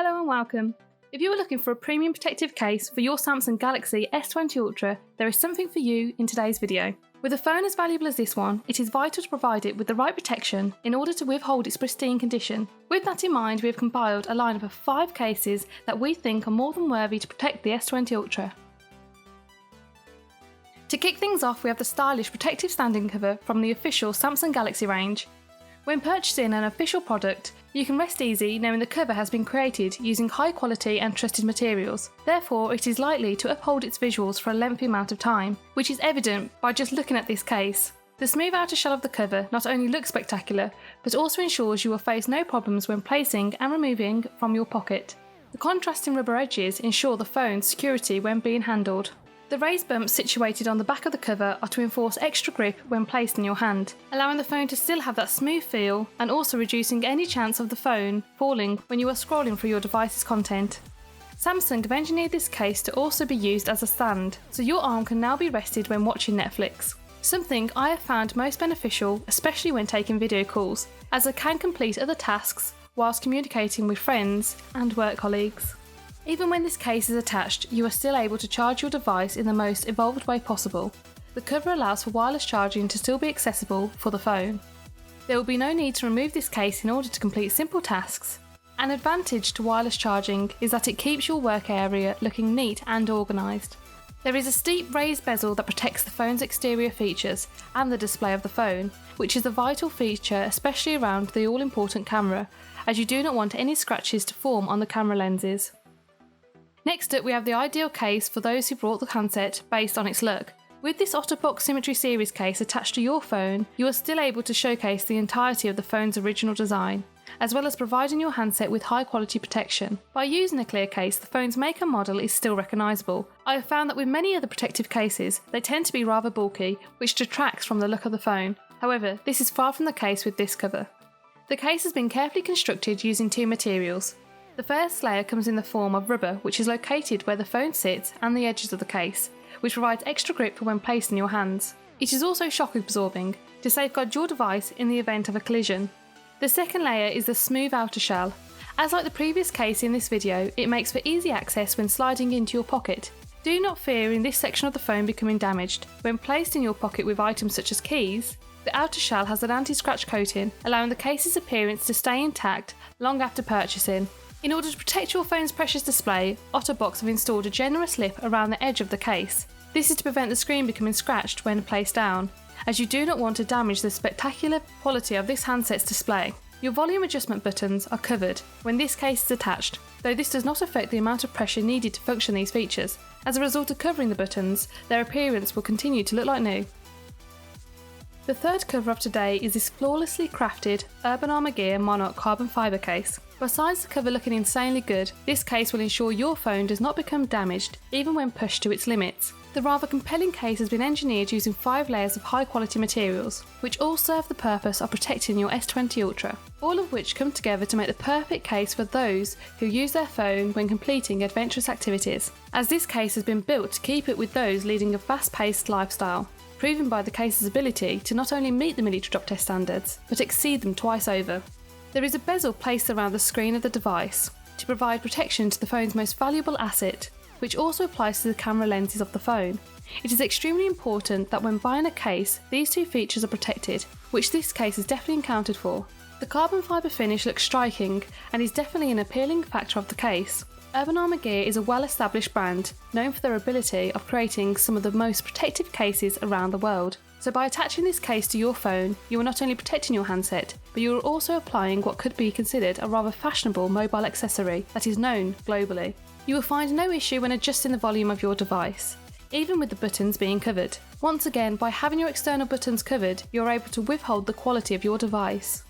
Hello and welcome. If you are looking for a premium protective case for your Samsung Galaxy S20 Ultra, there is something for you in today's video. With a phone as valuable as this one, it is vital to provide it with the right protection in order to withhold its pristine condition. With that in mind, we have compiled a lineup of 5 cases that we think are more than worthy to protect the S20 Ultra. To kick things off, we have the stylish protective standing cover from the official Samsung Galaxy range. When purchasing an official product, you can rest easy knowing the cover has been created using high quality and trusted materials. Therefore, it is likely to uphold its visuals for a lengthy amount of time, which is evident by just looking at this case. The smooth outer shell of the cover not only looks spectacular, but also ensures you will face no problems when placing and removing from your pocket. The contrasting rubber edges ensure the phone's security when being handled. The raised bumps situated on the back of the cover are to enforce extra grip when placed in your hand, allowing the phone to still have that smooth feel and also reducing any chance of the phone falling when you are scrolling through your device's content. Samsung have engineered this case to also be used as a stand, so your arm can now be rested when watching Netflix. Something I have found most beneficial, especially when taking video calls, as I can complete other tasks whilst communicating with friends and work colleagues. Even when this case is attached, you are still able to charge your device in the most evolved way possible. The cover allows for wireless charging to still be accessible for the phone. There will be no need to remove this case in order to complete simple tasks. An advantage to wireless charging is that it keeps your work area looking neat and organised. There is a steep raised bezel that protects the phone's exterior features and the display of the phone, which is a vital feature especially around the all-important camera, as you do not want any scratches to form on the camera lenses. Next up, we have the ideal case for those who bought the handset based on its look. With this Otterbox Symmetry series case attached to your phone, you are still able to showcase the entirety of the phone's original design, as well as providing your handset with high quality protection. By using a clear case, the phone's make and model is still recognisable. I have found that with many other protective cases, they tend to be rather bulky, which detracts from the look of the phone. However, this is far from the case with this cover. The case has been carefully constructed using 2 materials. The first layer comes in the form of rubber, which is located where the phone sits and the edges of the case, which provides extra grip for when placed in your hands. It is also shock absorbing, to safeguard your device in the event of a collision. The second layer is the smooth outer shell. As like the previous case in this video, it makes for easy access when sliding into your pocket. Do not fear in this section of the phone becoming damaged. When placed in your pocket with items such as keys, the outer shell has an anti-scratch coating, allowing the case's appearance to stay intact long after purchasing. In order to protect your phone's precious display, Otterbox have installed a generous lip around the edge of the case. This is to prevent the screen becoming scratched when placed down, as you do not want to damage the spectacular quality of this handset's display. Your volume adjustment buttons are covered when this case is attached, though this does not affect the amount of pressure needed to function these features. As a result of covering the buttons, their appearance will continue to look like new. The third cover of today is this flawlessly crafted Urban Armour Gear Monarch carbon fibre case. Besides the cover looking insanely good, this case will ensure your phone does not become damaged even when pushed to its limits. The rather compelling case has been engineered using 5 layers of high quality materials, which all serve the purpose of protecting your S20 Ultra, all of which come together to make the perfect case for those who use their phone when completing adventurous activities, as this case has been built to keep it with those leading a fast-paced lifestyle, proven by the case's ability to not only meet the military drop test standards, but exceed them twice over. There is a bezel placed around the screen of the device to provide protection to the phone's most valuable asset, which also applies to the camera lenses of the phone. It is extremely important that when buying a case, these 2 features are protected, which this case is definitely accounted for. The carbon fibre finish looks striking and is definitely an appealing factor of the case. Urban Armour Gear is a well-established brand, known for their ability of creating some of the most protective cases around the world. So by attaching this case to your phone, you are not only protecting your handset, but you are also applying what could be considered a rather fashionable mobile accessory that is known globally. You will find no issue when adjusting the volume of your device, even with the buttons being covered. Once again, by having your external buttons covered, you are able to withhold the quality of your device.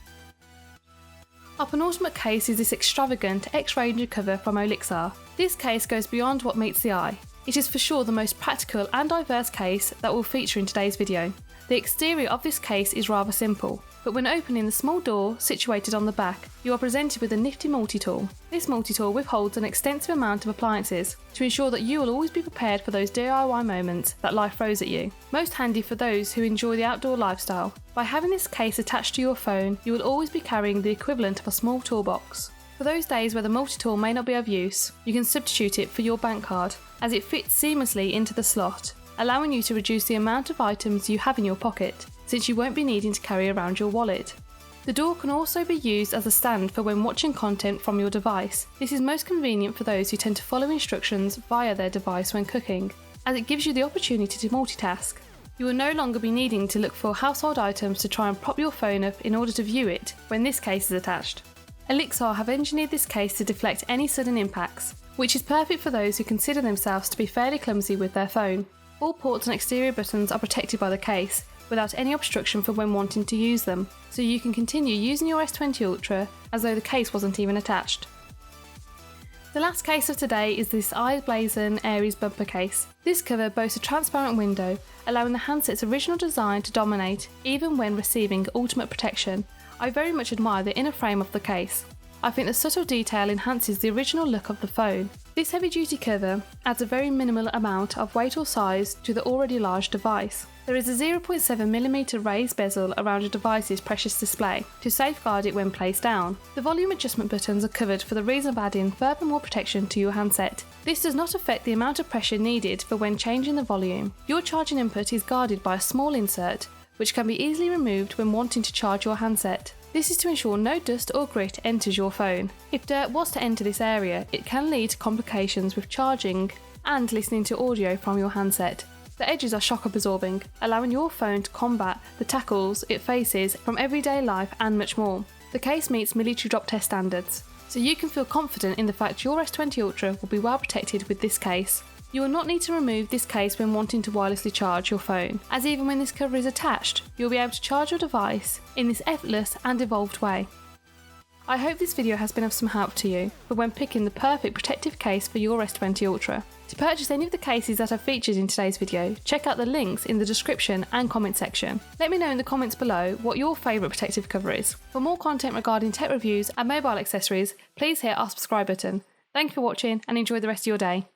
Our penultimate case is this extravagant X-Ranger cover from Olixar. This case goes beyond what meets the eye. It is for sure the most practical and diverse case that will feature in today's video. The exterior of this case is rather simple, but when opening the small door situated on the back, you are presented with a nifty multi-tool. This multi-tool withholds an extensive amount of appliances to ensure that you will always be prepared for those DIY moments that life throws at you. Most handy for those who enjoy the outdoor lifestyle. By having this case attached to your phone, you will always be carrying the equivalent of a small toolbox. For those days where the multi-tool may not be of use, you can substitute it for your bank card, as it fits seamlessly into the slot, allowing you to reduce the amount of items you have in your pocket, since you won't be needing to carry around your wallet. The door can also be used as a stand for when watching content from your device. This is most convenient for those who tend to follow instructions via their device when cooking, as it gives you the opportunity to multitask. You will no longer be needing to look for household items to try and prop your phone up in order to view it when this case is attached. Olixar have engineered this case to deflect any sudden impacts, which is perfect for those who consider themselves to be fairly clumsy with their phone. All ports and exterior buttons are protected by the case, without any obstruction for when wanting to use them, so you can continue using your S20 Ultra as though the case wasn't even attached. The last case of today is this i-Blason Aries bumper case. This cover boasts a transparent window, allowing the handset's original design to dominate even when receiving ultimate protection. I very much admire the inner frame of the case. I think the subtle detail enhances the original look of the phone. This heavy-duty cover adds a very minimal amount of weight or size to the already large device. There is a 0.7mm raised bezel around a device's precious display to safeguard it when placed down. The volume adjustment buttons are covered for the reason of adding furthermore protection to your handset. This does not affect the amount of pressure needed for when changing the volume. Your charging input is guarded by a small insert, which can be easily removed when wanting to charge your handset. This is to ensure no dust or grit enters your phone. If dirt was to enter this area, it can lead to complications with charging and listening to audio from your handset. The edges are shock absorbing, allowing your phone to combat the tackles it faces from everyday life and much more. The case meets military drop test standards, so you can feel confident in the fact your S20 Ultra will be well protected with this case. You will not need to remove this case when wanting to wirelessly charge your phone, as even when this cover is attached, you'll be able to charge your device in this effortless and evolved way. I hope this video has been of some help to you for when picking the perfect protective case for your S20 Ultra. To purchase any of the cases that are featured in today's video, check out the links in the description and comment section. Let me know in the comments below what your favourite protective cover is. For more content regarding tech reviews and mobile accessories, please hit our subscribe button. Thank you for watching and enjoy the rest of your day.